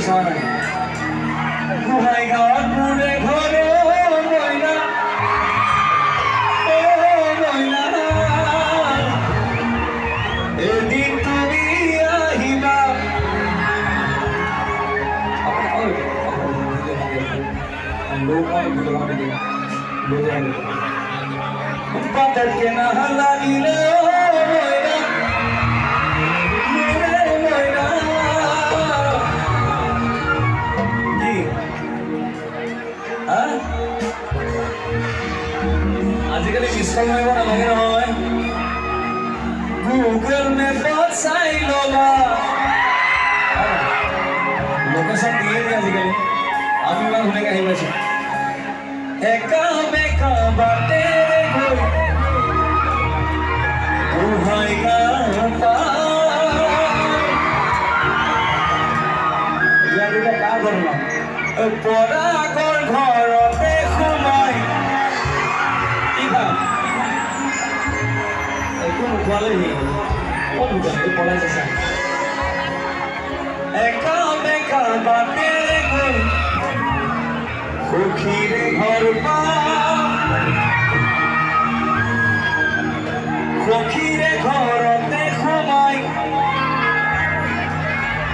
সময় নাই গোহাই গাঁৱত মোৰে ঘৰ মইনা মইনা এদিন তুমি আহিবা পাতাকে না লাগিলে আজিকালি মিছকল মাৰিব নালাগে নহয় গুগল মেপত চাই ল'বা লোকেশ্যন দিয়ে দিয়ে আজিকালি আমি ইমান ধুনীয়াকৈ আহি পাইছোঁ একা বেকা বাটেৰে গৈ গোহাই গাঁও পাই কাৰ ঘৰ নাম পৰাগৰ ঘৰতে সোমাই কি কাম একো নোখোৱালেহি ক'ত দোকান পলাই গৈছা একা বেকা বাটেৰে গৈ সখীৰে ঘৰ সখীৰে ঘৰতে সোমাই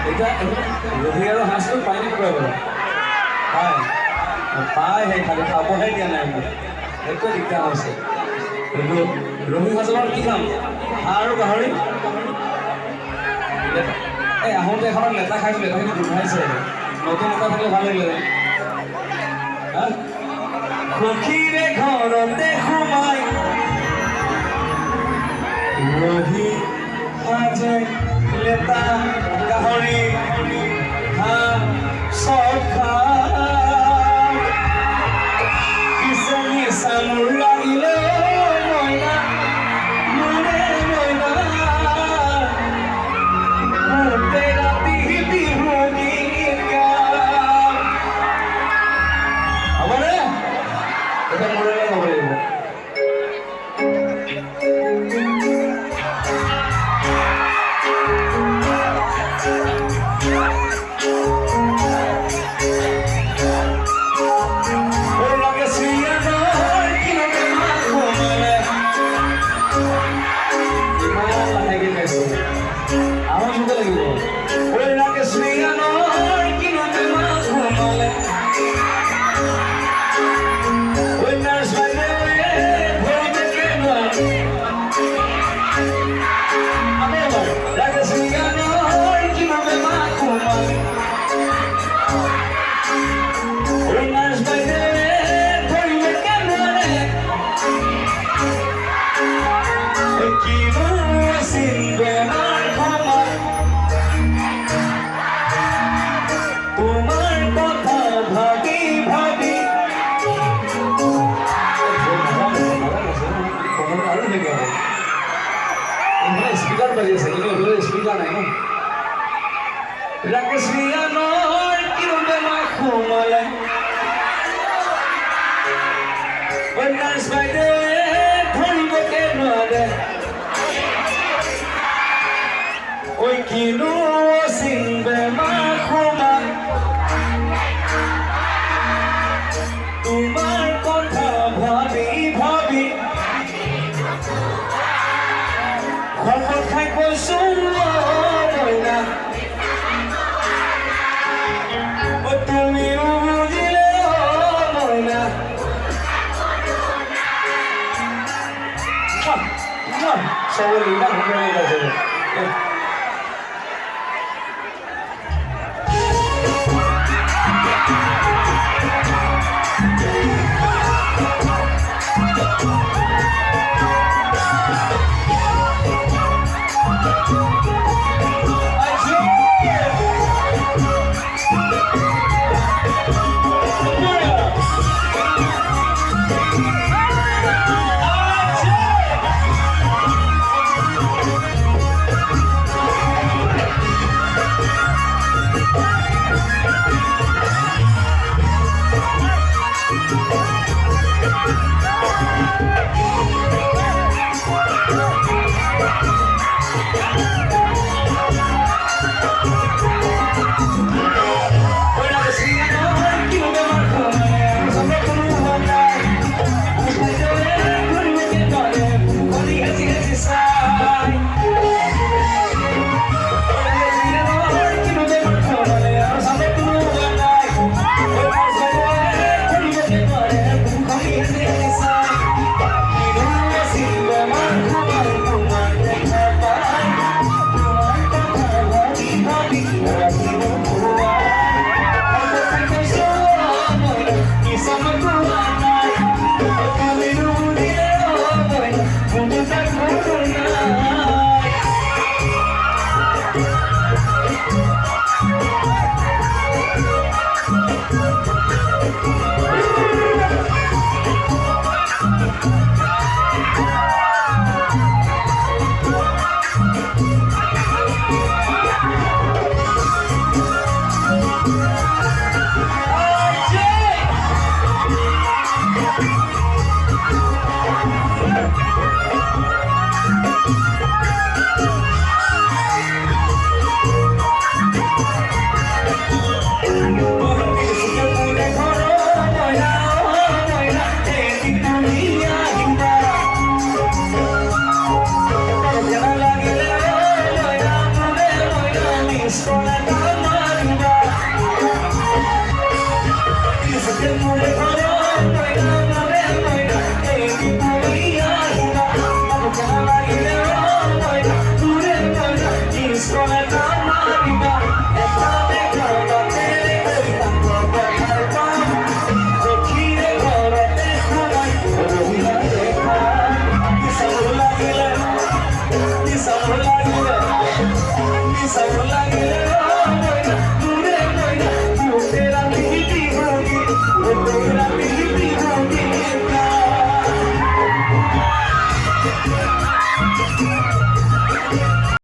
এতিয়া ৰবি আৰু সাজটো পাই নে কিবা বাৰু পাই সেই খালি খাবহে দিয়া নাই মোক সেইটো দিগদাৰ হৈছে ৰবি সাজৰ কি কাম হাঁহ আৰু গাহৰি এই আহোঁতে এখনত লেটা খাইছোঁ লেটাখিনি গোন্ধাইছে নতুন এটা থাকিলে ভাল লাগিলে সখীৰে ঘৰতে সোমাই ৰহি সাজে লেটা গাহৰি হাঁহ চব খাই কিচনি চামুৰ লাগিলে মইনা মোৰে মইনা মোতে ৰাতি বিহু গীত গায় হ'বনে এতিয়া মোৰে গাব লাগিব স্পিকাৰ বাজি আছে কিন্তু স্পিকাৰ নাই ন ৰাকেশ মিয়ানৰ কিৰবে মই সোমালে নাৰ্ছ বাইদেউ ধৰিবকে নোৱাৰে ঐ কিনো চিনবে মাৰ সোমাল তোমাৰ কথা ভাবি ভাবি খবৰ খাই কৈছোঁ মইনা তুমিও বুজিলে মইনা চবৰে ইমান সুন্দৰ আছে Isolata mariba Isake mure karo Koina mare koina Eki puliya hina Abu kala gile Koina Mure koina Isolata mariba